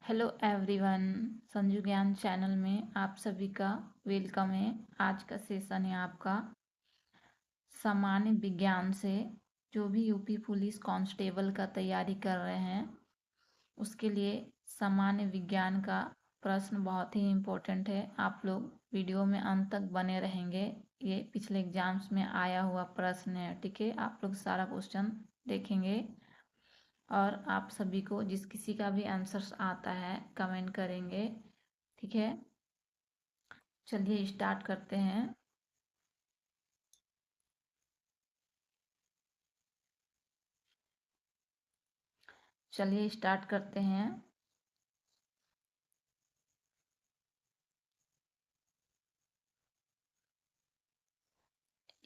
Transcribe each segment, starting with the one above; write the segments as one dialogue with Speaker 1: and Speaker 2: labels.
Speaker 1: Hello everyone, Sanju ज्ञान channel में आप सभी का वेलकम है। आज का सेशन है आपका सामान्य विज्ञान से। जो भी यूपी पुलिस कांस्टेबल का तैयारी कर रहे हैं उसके लिए सामान्य विज्ञान का प्रश्न बहुत ही इम्पोर्टेंट है। आप लोग वीडियो में अंत तक बने रहेंगे। ये पिछले एग्जाम्स में आया हुआ प्रश्न है, ठीक है। आप लोग सारा क्वेश्चन देखेंगे और आप सभी को जिस किसी का भी आंसर्स आता है कमेंट करेंगे, ठीक है। चलिए स्टार्ट करते हैं। चलिए स्टार्ट करते हैं।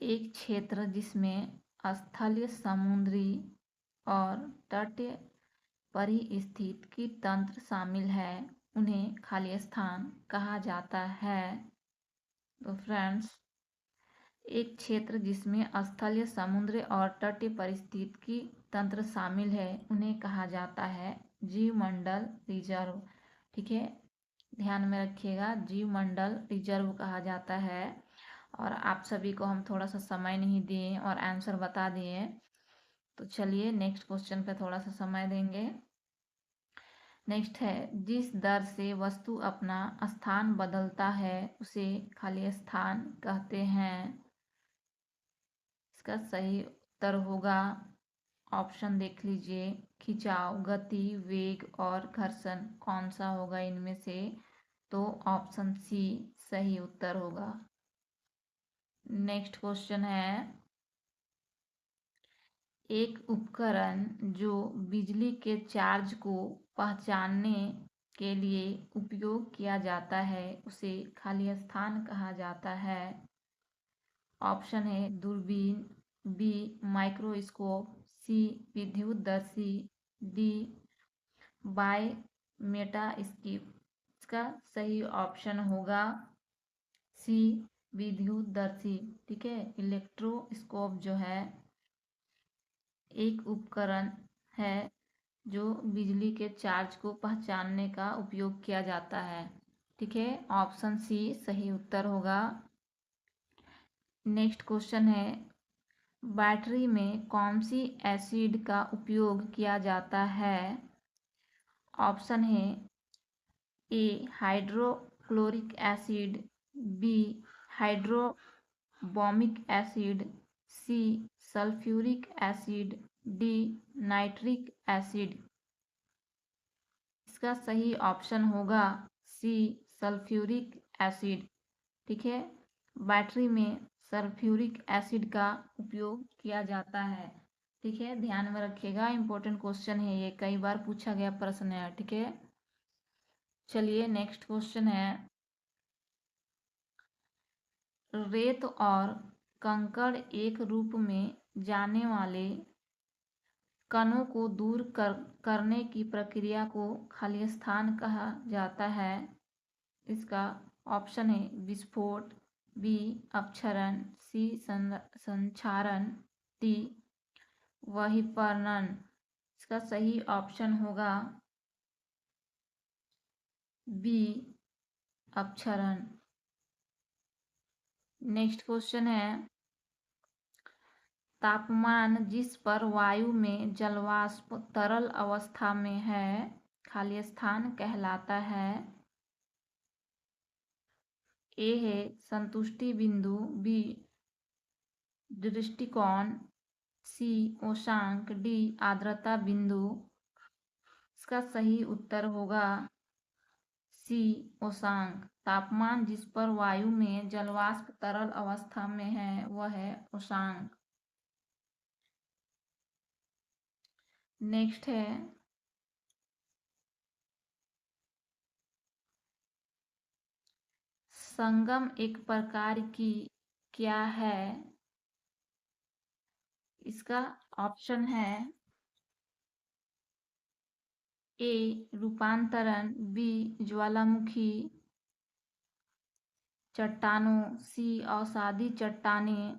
Speaker 1: एक क्षेत्र जिसमें स्थलीय, समुद्री और तटीय पारिस्थितिकी तंत्र शामिल है उन्हें खाली स्थान कहा जाता है। तो फ्रेंड्स, एक क्षेत्र जिसमें स्थलीय, समुद्री और तटीय पारिस्थितिकी तंत्र शामिल है उन्हें कहा जाता है जीवमंडल रिजर्व, ठीक है। ध्यान में रखिएगा, जीवमंडल रिजर्व कहा जाता है। और आप सभी को हम थोड़ा सा समय नहीं दिए और आंसर बता दिए, तो चलिए नेक्स्ट क्वेश्चन पे थोड़ा सा समय देंगे। नेक्स्ट है, जिस दर से वस्तु अपना स्थान बदलता है उसे खाली स्थान कहते हैं। इसका सही उत्तर होगा, ऑप्शन देख लीजिए, खिंचाव, गति, वेग और घर्षण। कौन सा होगा इनमें से? तो ऑप्शन सी सही उत्तर होगा। नेक्स्ट क्वेश्चन है, एक उपकरण जो बिजली के चार्ज को पहचानने के लिए उपयोग किया जाता है उसे खाली स्थान कहा जाता है। ऑप्शन है दूरबीन, बी माइक्रोस्कोप, सी विद्युतदर्शी, डी बायोमेटास्कोप। इसका सही ऑप्शन होगा सी विद्युतदर्शी, ठीक है। इलेक्ट्रोस्कोप जो है एक उपकरण है जो बिजली के चार्ज को पहचानने का उपयोग किया जाता है, ठीक है। ऑप्शन सी सही उत्तर होगा। नेक्स्ट क्वेश्चन है, बैटरी में कौन सी एसिड का उपयोग किया जाता है? ऑप्शन है A hydrochloric acid, B hydrobromic acid, C sulphuric acid, D nitric acid. इसका सही ऑप्शन होगा सी सल्फ्यूरिक एसिड, ठीक है। बैटरी में सल्फ्यूरिक एसिड का उपयोग किया जाता है, ठीक है। ध्यान में रखिएगा, इंपॉर्टेंट क्वेश्चन है ये, कई बार पूछा गया प्रश्न है, ठीक है। चलिए नेक्स्ट क्वेश्चन है, रेत और कंकड़ एक रूप में जाने वाले कणों को दूर करने की प्रक्रिया को खाली स्थान कहा जाता है। इसका ऑप्शन है विस्फोट, बी अपक्षरण, सी संक्षारण, डी बहिर्पणन। इसका सही ऑप्शन होगा बी अपक्षरण। नेक्स्ट क्वेश्चन है, तापमान जिस पर वायु में जलवाष्प तरल अवस्था में है खाली स्थान कहलाता है। ए है संतुष्टि बिंदु, बी दृष्टिकोण, सी उष्मांक, डी आर्द्रता बिंदु। इसका सही उत्तर होगा सी उष्मांक। तापमान जिस पर वायु में जलवाष्प तरल अवस्था में है वह है उष्मांक। नेक्स्ट है, संगम एक प्रकार की क्या है? इसका ऑप्शन है ए रूपांतरण, बी ज्वालामुखी चट्टानों, सी अवसादी चट्टानें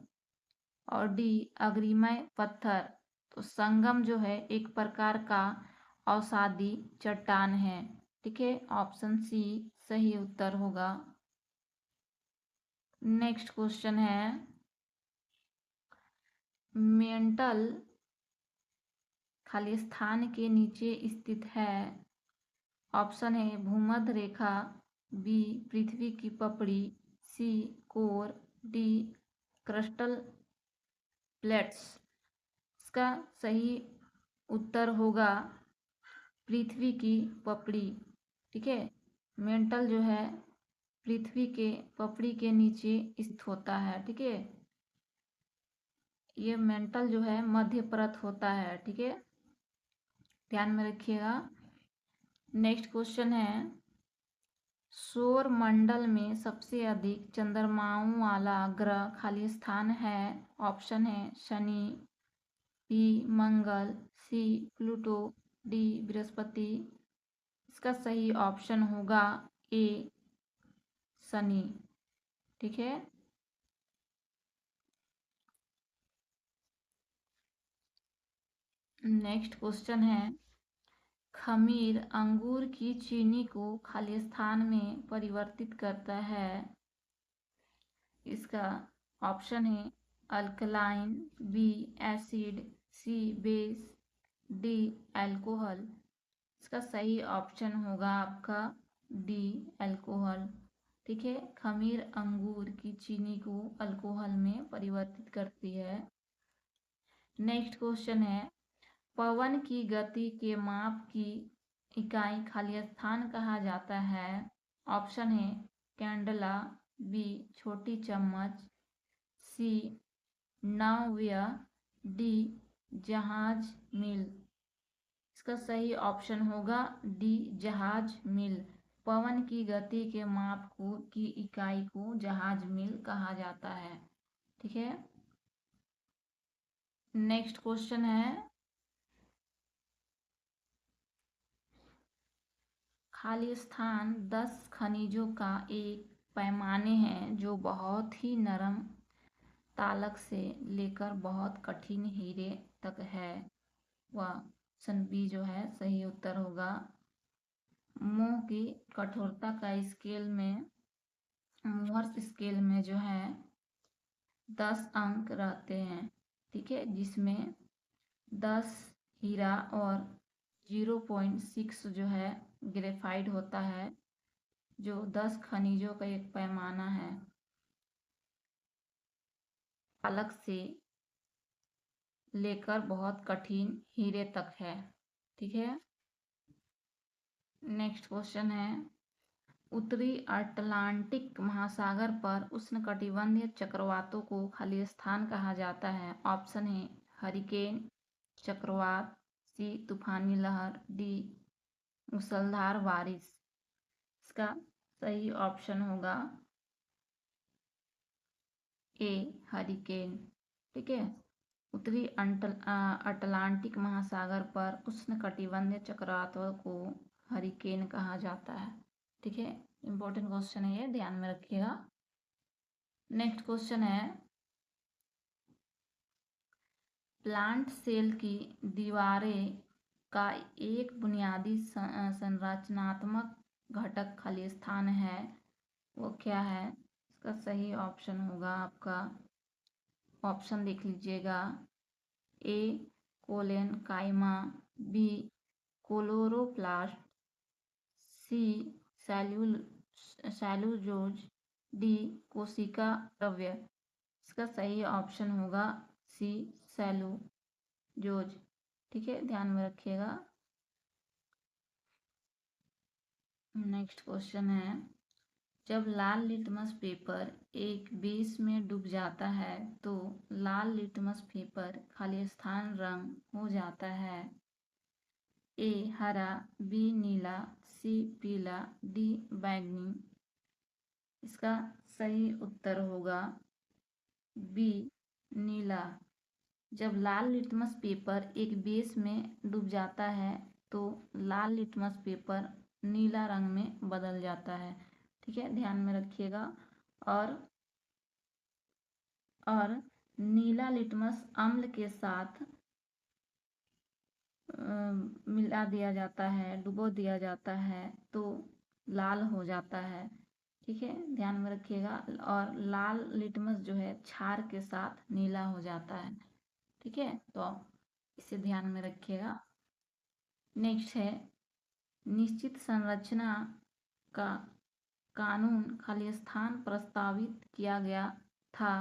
Speaker 1: और डी अग्निमय पत्थर। तो संगम जो है एक प्रकार का अवसादी चट्टान है। ठीक है, ऑप्शन सी सही उत्तर होगा। नेक्स्ट क्वेश्चन है, मेंटल खाली स्थान के नीचे स्थित है। ऑप्शन है भूमध्य रेखा, बी पृथ्वी की पपड़ी, सी कोर, डी क्रस्टल प्लेट्स। इसका सही उत्तर होगा पृथ्वी की पपड़ी। ठीक है, मेंटल जो है पृथ्वी के पपड़ी के नीचे स्थित होता है। ठीक है, ये मेंटल जो है मध्य परत होता है। ठीक है, ध्यान में रखिएगा। नेक्स्ट क्वेश्चन है, सौर मंडल में सबसे अधिक चंद्रमाओं वाला ग्रह खाली स्थान है। ऑप्शन है शनि, बी मंगल, सी प्लूटो, डी बृहस्पति। इसका सही ऑप्शन होगा ए शनि। ठीक है, नेक्स्ट क्वेश्चन है, खमीर अंगूर की चीनी को खाली स्थान में परिवर्तित करता है। इसका ऑप्शन है अल्कलाइन, बी एसिड, सी बेस, डी अल्कोहल। इसका सही ऑप्शन होगा आपका डी अल्कोहल। ठीक है, खमीर अंगूर की चीनी को अल्कोहल में परिवर्तित करती है। नेक्स्ट क्वेश्चन है, पवन की गति के माप की इकाई खाली स्थान कहा जाता है। ऑप्शन है कैंडला, बी छोटी चम्मच, सी नाव्य, डी जहाज मील। इसका सही ऑप्शन होगा डी जहाज मील। पवन की गति के माप को की इकाई को जहाज मील कहा जाता है। ठीक है, नेक्स्ट क्वेश्चन है, खाली स्थान 10 खनिजों का एक पैमाने हैं जो बहुत ही नरम तालक से लेकर बहुत कठिन हीरे तक है। वह ऑप्शन बी जो है सही उत्तर होगा। मोह की कठोरता का स्केल में, मोहर्स स्केल में जो है 10 अंक रहते हैं। ठीक है, जिसमें 10 हीरा और 0.6 जो है ग्रेफाइट होता है, जो 10 खनिजों का एक पैमाना है, अलग से लेकर बहुत कठिन हीरे तक है। ठीक है, नेक्स्ट क्वेश्चन है, उत्तरी अटलांटिक महासागर पर उष्णकटिबंधीय चक्रवातों को खाली स्थान कहा जाता है। ऑप्शन है हरिकेन, चक्रवात, सी तूफानी लहर, डी मूसलाधार बारिश। इसका सही ऑप्शन होगा ए हरिकेन। ठीक है, उत्तरी अटलांटिक महासागर पर उष्णकटिबंधीय चक्रवातों को हरिकेन कहा जाता है। ठीक है, इंपॉर्टेंट क्वेश्चन है ये, ध्यान में रखिएगा। नेक्स्ट क्वेश्चन है, प्लांट सेल की दीवारें का एक बुनियादी संरचनात्मक घटक खाली स्थान है, वो क्या है। इसका सही ऑप्शन होगा आपका, ऑप्शन देख लीजिएगा, ए कोलेन काइमा, बी क्लोरोप्लास्ट, सी सेल्यूलोज, डी कोशिका द्रव्य। इसका सही ऑप्शन होगा सी सेल्यूलोज। ठीक है, ध्यान में रखिएगा। नेक्स्ट क्वेश्चन है, जब लाल लिटमस पेपर एक बेस में डूब जाता है तो लाल लिटमस पेपर खाली स्थान रंग हो जाता है। ए हरा, बी नीला, सी पीला, डी बैंगनी। इसका सही उत्तर होगा बी नीला। जब लाल लिटमस पेपर एक बेस में डूब जाता है तो लाल लिटमस पेपर नीला रंग में बदल जाता है। ठीक है, ध्यान में रखिएगा। और नीला लिटमस अम्ल के साथ मिला दिया जाता है, डुबो दिया जाता है तो लाल हो जाता है। ठीक है, ध्यान में रखिएगा। और लाल लिटमस जो है क्षार के साथ नीला हो जाता है। ठीक है, तो इसे ध्यान में रखिएगा। नेक्स्ट है, निश्चित संरचना का कानून खालिस्तान प्रस्तावित किया गया था।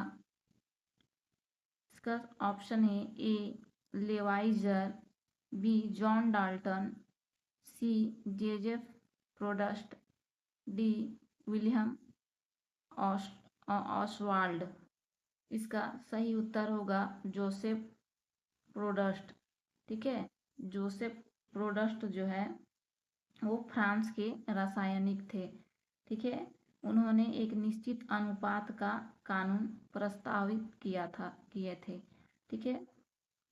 Speaker 1: इसका ऑप्शन है ए लेवाइजर, बी जॉन डाल्टन, सी जेजेफ प्रोडस्ट, डी विलियम ऑसवाल्ड। इसका सही उत्तर होगा जोसेफ प्रोडस्ट। ठीक है, जोसेफ प्रोडस्ट जो है वो फ्रांस के रासायनिक थे। ठीक है, उन्होंने एक निश्चित अनुपात का कानून प्रस्तावित किए थे। ठीक है,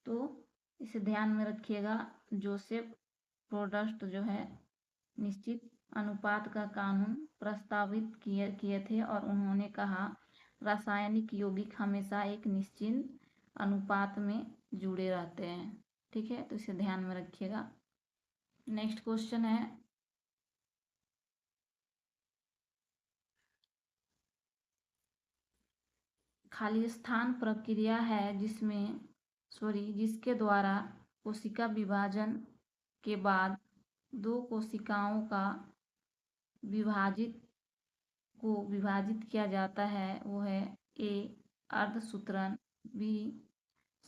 Speaker 1: तो इसे ध्यान में रखिएगा। जोसेफ प्रोडस्ट जो है निश्चित अनुपात का कानून प्रस्तावित किए थे और उन्होंने कहा रासायनिक यौगिक हमेशा एक निश्चित अनुपात में जुड़े रहते हैं। ठीक है, तो इसे ध्यान में रखिएगा। नेक्स्ट क्वेश्चन है, खालिस्तान प्रक्रिया है जिसके द्वारा कोशिका विभाजन के बाद दो कोशिकाओं का विभाजित किया जाता है। वो है ए अर्धसूत्रण, बी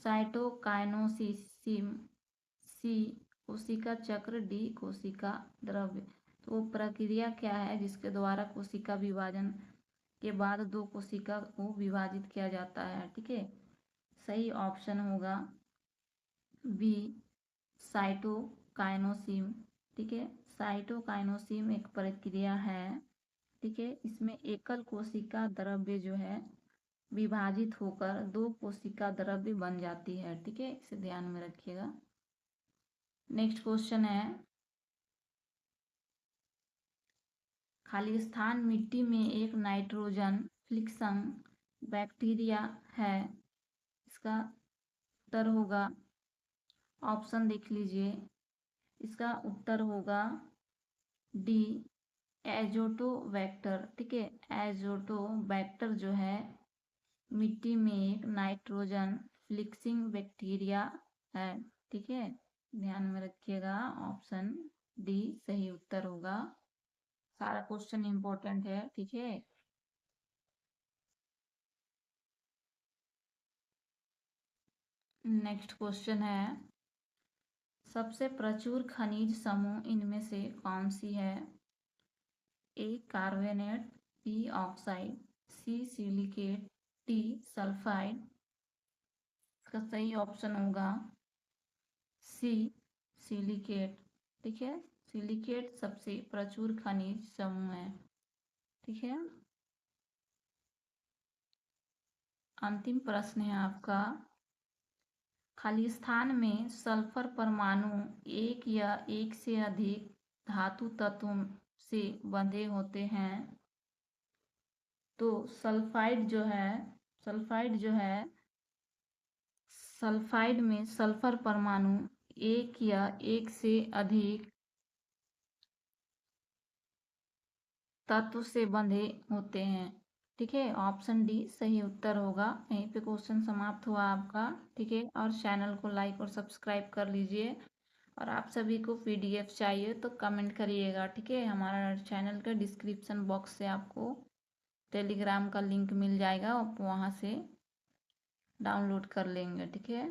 Speaker 1: साइटोकाइनेसिस, सी कोशिका चक्र, डी कोशिका द्रव्य। तो वो प्रक्रिया क्या है जिसके द्वारा कोशिका विभाजन के बाद दो कोशिका को विभाजित किया जाता है? ठीक है, सही ऑप्शन होगा बी साइटोकाइनेसिस। ठीक है, साइटोकाइनेसिस एक प्रक्रिया है। ठीक है, इसमें एकल कोशिका द्रव्य जो है विभाजित होकर दो कोशिका द्रव्य बन जाती है। ठीक है, इसे ध्यान में रखिएगा। नेक्स्ट क्वेश्चन है, खालिस्तान मिट्टी में एक नाइट्रोजन फिक्सिंग बैक्टीरिया है। इसका उत्तर होगा, ऑप्शन देख लीजिए। इसका उत्तर होगा डी एजोटोबैक्टर। ठीक है, एजोटोबैक्टर जो है मिट्टी में एक नाइट्रोजन फिक्सिंग बैक्टीरिया है। ठीक है, ध्यान में रखिएगा, ऑप्शन डी सही उत्तर होगा। सारा क्वेश्चन इंपॉर्टेंट है। ठीक है, नेक्स्ट क्वेश्चन है, सबसे प्रचुर खनिज समूह इनमें से कौन सी है? ए कार्बोनेट, बी ऑक्साइड, सी सिलिकेट, डी सल्फाइड। इसका सही ऑप्शन होगा सी सिलिकेट। ठीक है, सिलिकेट सबसे प्रचुर खनिज समूह है। ठीक है, अंतिम प्रश्न है आपका, खालिस्तान में सल्फर परमाणु एक या एक से अधिक धातु तत्वों से बंधे होते हैं। तो सल्फाइड जो है सल्फाइड में सल्फर परमाणु एक या एक से अधिक तत्व से बंधे होते हैं। ठीक है, ऑप्शन डी सही उत्तर होगा। यहीं पे क्वेश्चन समाप्त हुआ आपका। ठीक है, और चैनल को लाइक और सब्सक्राइब कर लीजिए। और आप सभी को पीडीएफ चाहिए तो कमेंट करिएगा। ठीक है, हमारा चैनल का डिस्क्रिप्शन बॉक्स से आपको टेलीग्राम का लिंक मिल जाएगा, आप वहाँ से डाउनलोड कर लेंगे। ठीक है।